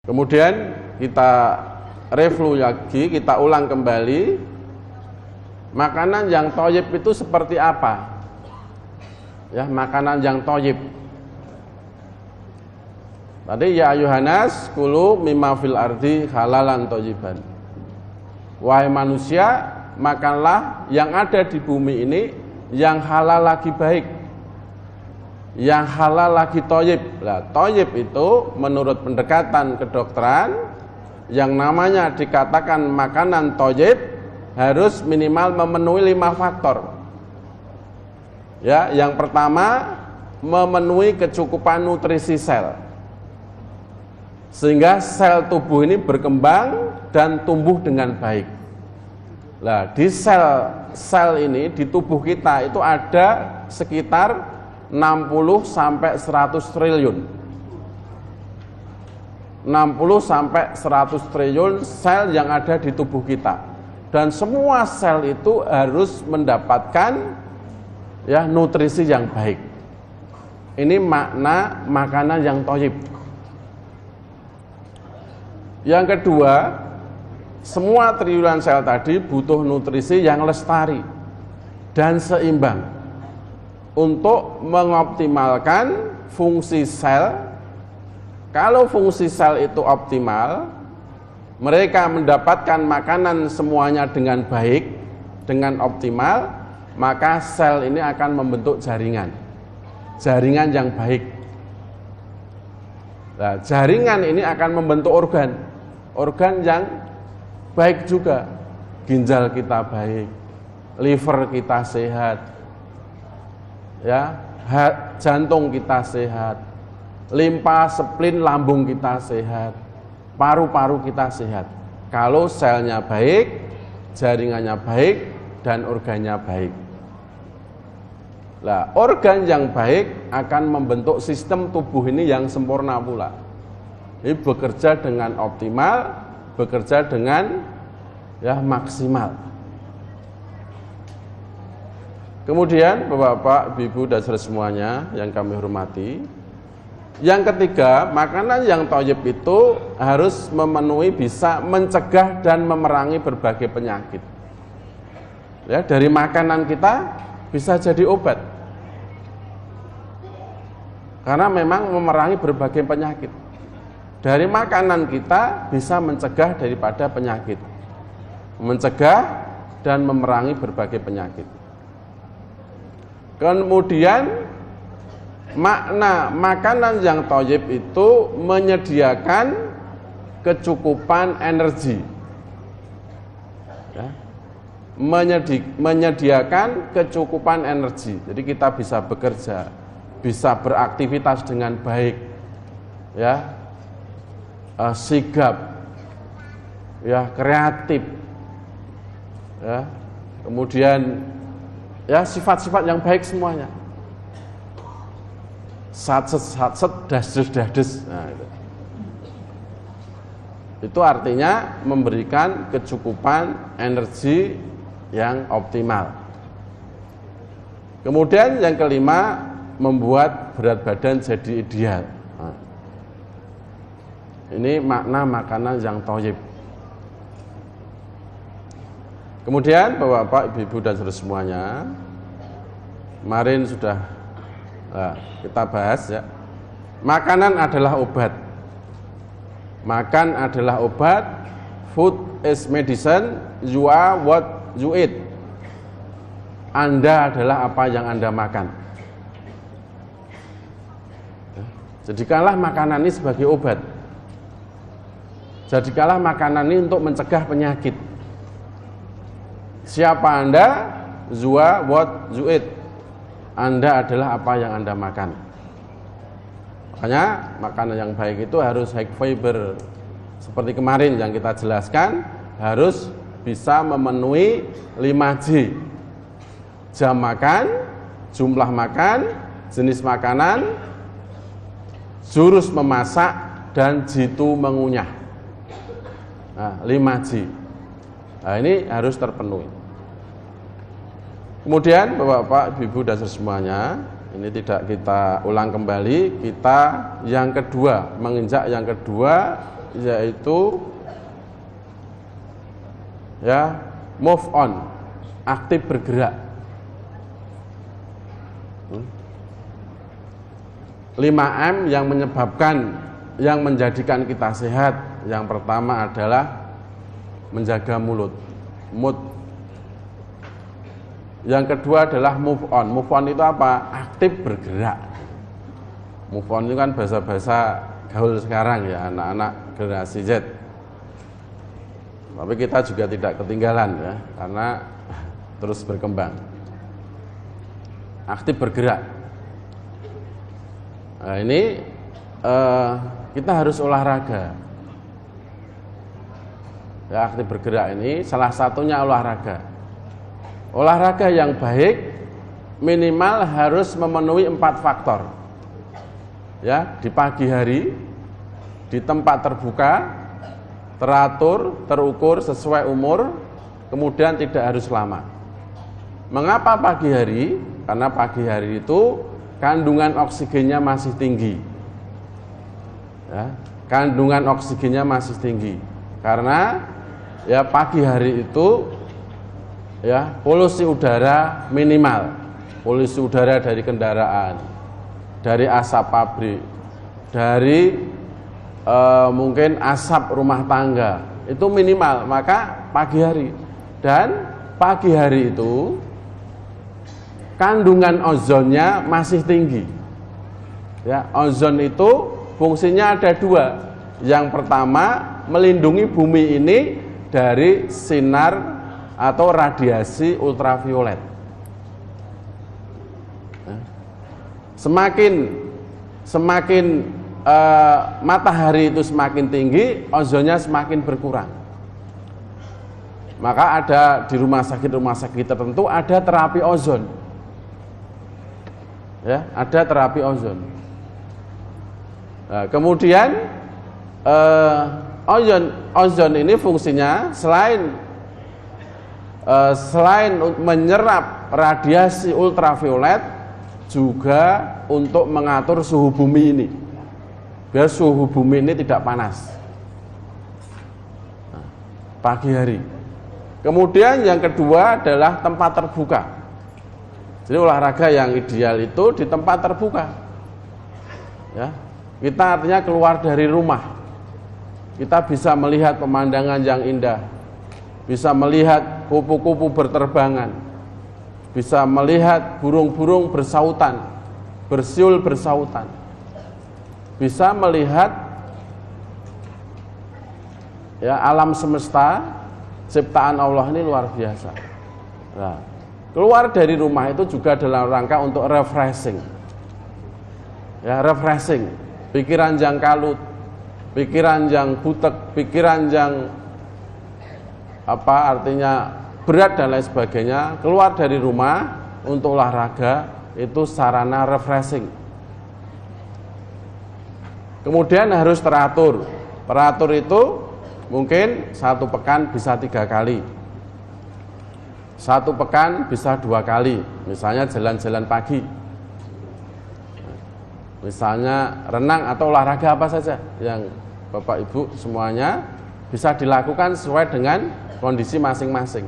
Kemudian kita review lagi, kita ulang kembali. Makanan yang thayyib itu seperti apa? Ya, makanan yang thayyib. Tadi ya ayuhanas kulu mimma fil ardi halalan thayyiban. Wahai manusia, makanlah yang ada di bumi ini yang halal lagi baik, yang halal lagi thayyib. Nah, thayyib itu menurut pendekatan kedokteran yang namanya dikatakan makanan thayyib harus minimal memenuhi 5 faktor. Ya, yang pertama memenuhi kecukupan nutrisi sel, sehingga sel tubuh ini berkembang dan tumbuh dengan baik. Nah, di sel ini di tubuh kita itu ada sekitar 60 sampai 100 triliun. 60 sampai 100 triliun sel yang ada di tubuh kita. Dan semua sel itu harus mendapatkan ya nutrisi yang baik. Ini makna makanan yang thayyib. Yang kedua, semua triliunan sel tadi butuh nutrisi yang lestari dan seimbang untuk mengoptimalkan fungsi sel. Kalau fungsi sel itu optimal, mereka mendapatkan makanan semuanya dengan baik, dengan optimal, maka sel ini akan membentuk jaringan yang baik. Nah, jaringan ini akan membentuk organ yang baik juga. Ginjal kita baik, liver kita sehat, ya, jantung kita sehat, limpa, spleen, lambung kita sehat, paru-paru kita sehat. Kalau selnya baik, jaringannya baik, dan organnya baik. Nah, organ yang baik akan membentuk sistem tubuh ini yang sempurna pula. Ini bekerja dengan optimal, bekerja dengan ya maksimal. Kemudian Bapak, Ibu, dan saudara semuanya yang kami hormati, yang ketiga, makanan yang thayyib itu harus memenuhi, bisa mencegah dan memerangi berbagai penyakit. Ya, dari makanan kita bisa jadi obat. Karena memang memerangi berbagai penyakit. Dari makanan kita bisa mencegah daripada penyakit. Mencegah dan memerangi berbagai penyakit. Kemudian makna makanan yang thayyib itu menyediakan kecukupan energi, ya, menyediakan kecukupan energi. Jadi kita bisa bekerja, bisa beraktivitas dengan baik, ya, sigap, ya, kreatif, ya, kemudian ya sifat-sifat yang baik semuanya. Satset, dasdes. Nah, itu artinya memberikan kecukupan energi yang optimal. Kemudian yang kelima, membuat berat badan jadi ideal. Nah, ini makna makanan yang thayyib. Kemudian Bapak, Ibu, dan saudara semuanya, kemarin sudah kita bahas ya, makanan adalah obat. Makan adalah obat. Food is medicine. You are what you eat. Anda adalah apa yang Anda makan. Jadikanlah makanan ini sebagai obat. Jadikanlah makanan ini untuk mencegah penyakit. Siapa Anda? You are what you eat. Anda adalah apa yang Anda makan. Makanya makanan yang baik itu harus high fiber. Seperti kemarin yang kita jelaskan, harus bisa memenuhi 5J. Jam makan, jumlah makan, jenis makanan, jurus memasak, dan jitu mengunyah. Nah, 5J. Nah, ini harus terpenuhi. Kemudian Bapak, Ibu, dan semuanya, ini tidak kita ulang kembali, kita yang kedua, menginjak yang kedua, yaitu ya move on, aktif bergerak. 5M yang menyebabkan, yang menjadikan kita sehat. Yang pertama adalah menjaga mulut, mood. Yang kedua adalah move on. Move on itu apa? Aktif bergerak. Move on itu kan bahasa-bahasa gaul sekarang ya, anak-anak generasi Z. Tapi kita juga tidak ketinggalan ya, karena terus berkembang. Aktif bergerak. Nah, ini kita harus olahraga. Ya, aktif bergerak ini salah satunya olahraga. Olahraga yang baik minimal harus memenuhi 4 faktor. Ya, di pagi hari, di tempat terbuka, teratur, terukur sesuai umur, kemudian tidak harus lama. Mengapa pagi hari? Karena pagi hari itu kandungan oksigennya masih tinggi. Ya, kandungan oksigennya masih tinggi. Karena ya pagi hari itu ya polusi udara minimal. Polusi udara dari kendaraan, dari asap pabrik, dari mungkin asap rumah tangga itu minimal, maka pagi hari. Dan pagi hari itu kandungan ozonnya masih tinggi. Ya, ozon itu fungsinya ada 2. Yang pertama, melindungi bumi ini dari sinar atau radiasi ultraviolet. Semakin matahari itu semakin tinggi, ozonnya semakin berkurang. Maka ada di rumah sakit tertentu ada terapi ozon. Ya, ada terapi ozon. Nah, kemudian ozon ini fungsinya selain menyerap radiasi ultraviolet, juga untuk mengatur suhu bumi ini, biar suhu bumi ini tidak panas. Nah, pagi hari. Kemudian yang kedua adalah tempat terbuka. Jadi olahraga yang ideal itu di tempat terbuka. Ya, kita artinya keluar dari rumah. Kita bisa melihat pemandangan yang indah, bisa melihat kupu-kupu berterbangan, bisa melihat burung-burung bersautan, bersiul bersautan, bisa melihat ya alam semesta ciptaan Allah ini luar biasa. Nah, keluar dari rumah itu juga dalam rangka untuk refreshing. Ya, refreshing. Pikiran yang kalut, pikiran yang butek, pikiran yang artinya berat dan lain sebagainya, keluar dari rumah untuk olahraga itu sarana refreshing. Kemudian harus teratur. Teratur itu mungkin 1 pekan bisa 3 kali. 1 pekan bisa 2 kali, misalnya jalan-jalan pagi, misalnya renang atau olahraga apa saja yang Bapak Ibu semuanya bisa dilakukan sesuai dengan kondisi masing-masing.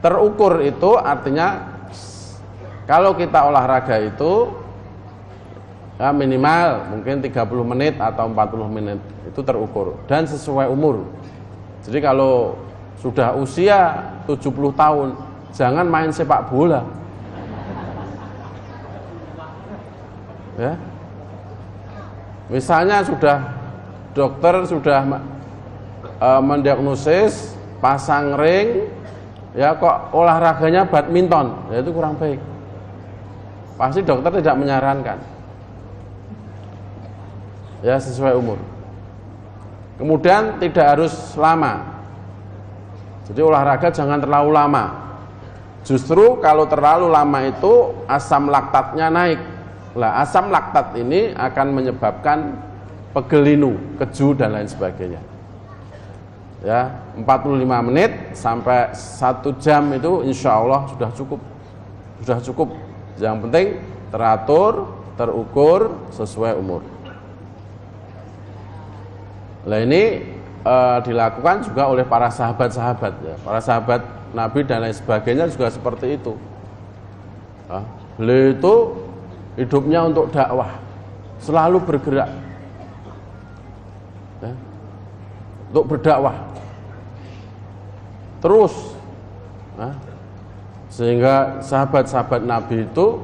Terukur itu artinya kalau kita olahraga itu ya minimal mungkin 30 menit atau 40 menit, itu terukur dan sesuai umur. Jadi kalau sudah usia 70 tahun, jangan main sepak bola. Ya. Misalnya dokter sudah mendiagnosis pasang ring, ya kok olahraganya badminton, ya itu kurang baik. Pasti dokter tidak menyarankan. Ya, sesuai umur. Kemudian tidak harus lama. Jadi olahraga jangan terlalu lama. Justru kalau terlalu lama itu asam laktatnya naik. Lah, asam laktat ini akan menyebabkan pegel linu, keju dan lain sebagainya. Ya, 45 menit sampai 1 jam itu insya Allah sudah cukup. Sudah cukup. Yang penting teratur, terukur sesuai umur. Nah ini dilakukan juga oleh para sahabat-sahabat ya. Para sahabat Nabi dan lain sebagainya juga seperti itu. Beliau itu hidupnya untuk dakwah, selalu bergerak ya, untuk berdakwah terus ya. Sehingga sahabat-sahabat Nabi itu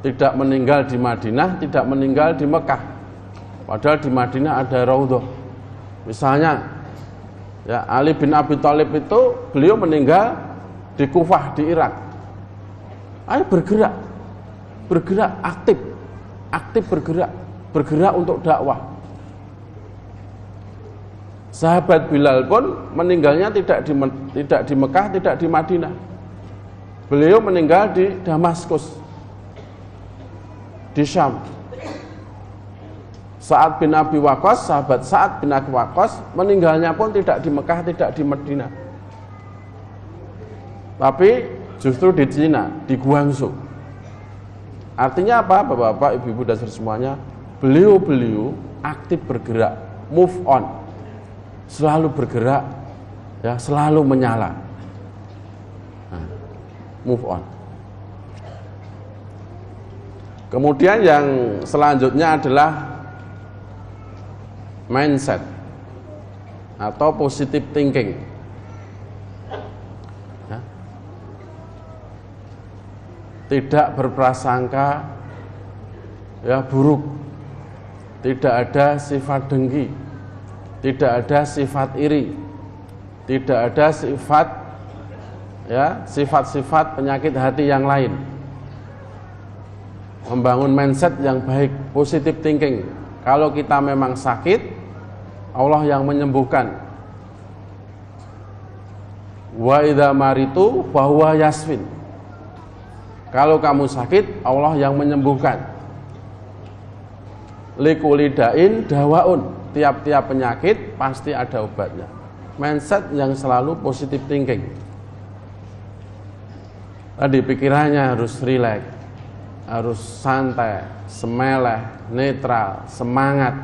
tidak meninggal di Madinah, tidak meninggal di Mekah, padahal di Madinah ada Raudhah. Misalnya ya, Ali bin Abi Thalib itu beliau meninggal di Kufah di Irak. Ayo bergerak aktif bergerak untuk dakwah. Sahabat Bilal pun meninggalnya tidak di Mekah, tidak di Madinah. Beliau meninggal di Damaskus, di Syam. Sa'ad bin Abi Waqqas, sahabat Sa'ad bin Abi Waqqas meninggalnya pun tidak di Mekah, tidak di Madinah, tapi justru di Cina, di Guangzhou. Artinya apa, Bapak-bapak, Ibu-ibu dan semuanya? Beliau aktif bergerak, move on, selalu bergerak, ya, selalu menyala. Nah, move on. Kemudian yang selanjutnya adalah mindset atau positive thinking. Ya. Tidak berprasangka ya buruk, tidak ada sifat dengki, tidak ada sifat iri, tidak ada sifat ya sifat-sifat penyakit hati yang lain. Membangun mindset yang baik, positive thinking. Kalau kita memang sakit, Allah yang menyembuhkan. Wa idza maritu fa huwa yasfin. Kalau kamu sakit, Allah yang menyembuhkan. Likulli da'in dawaun. Tiap-tiap penyakit pasti ada obatnya. Mindset yang selalu positive thinking. Tadi pikirannya harus rileks, harus santai, semeleh, netral, semangat.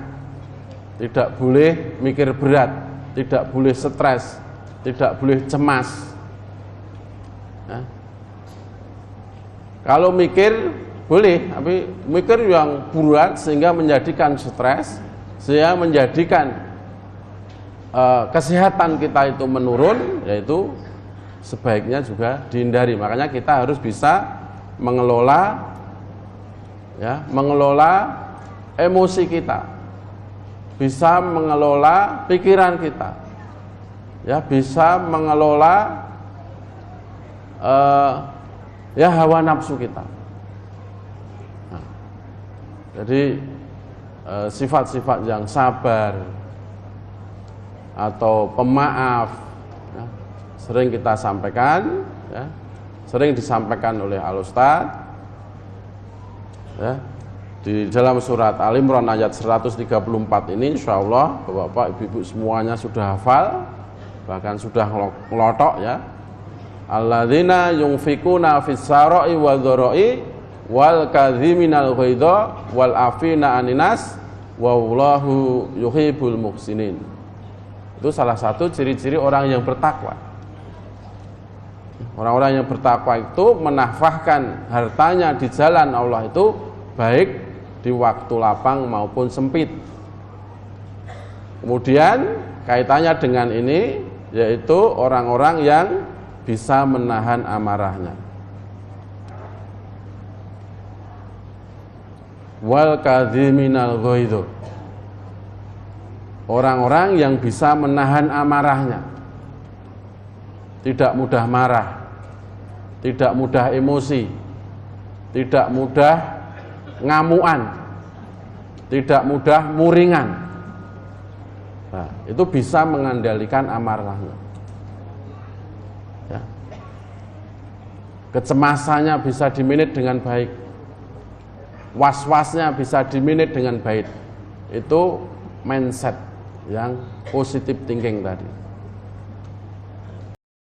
Tidak boleh mikir berat, tidak boleh stres, tidak boleh cemas ya. Kalau mikir boleh, tapi mikir yang berat sehingga menjadikan stres, sehingga menjadikan kesehatan kita itu menurun, yaitu sebaiknya juga dihindari. Makanya kita harus bisa mengelola ya, mengelola emosi kita, bisa mengelola pikiran kita, ya, bisa mengelola ya hawa nafsu kita. Nah, jadi sifat-sifat yang sabar atau pemaaf ya, sering kita sampaikan, ya, sering disampaikan oleh Al-Ustadz ya, di dalam surat Al-Imran ayat 134 ini, insyaallah Bapak Ibu semuanya sudah hafal, bahkan sudah ngelotok ya. Alladzina yunfikuna fis-sarai wadh-dharai wal kadhiminal ghaidha wal afina 'aninas wallahu yuhibbul muhsinin. Itu salah satu ciri-ciri orang yang bertakwa. Orang-orang yang bertakwa itu menafkahkan hartanya di jalan Allah itu baik di waktu lapang maupun sempit. Kemudian kaitannya dengan ini yaitu orang-orang yang bisa menahan amarahnya. Wal kadhiminal ghaidha. Orang-orang yang bisa menahan amarahnya. Tidak mudah marah, tidak mudah emosi, tidak mudah ngamuan, tidak mudah muringan. Nah, itu bisa mengendalikan amarahnya. Ya. Kecemasannya bisa dimanage dengan baik, was-wasnya bisa dimanage dengan baik. Itu mindset yang positive thinking tadi.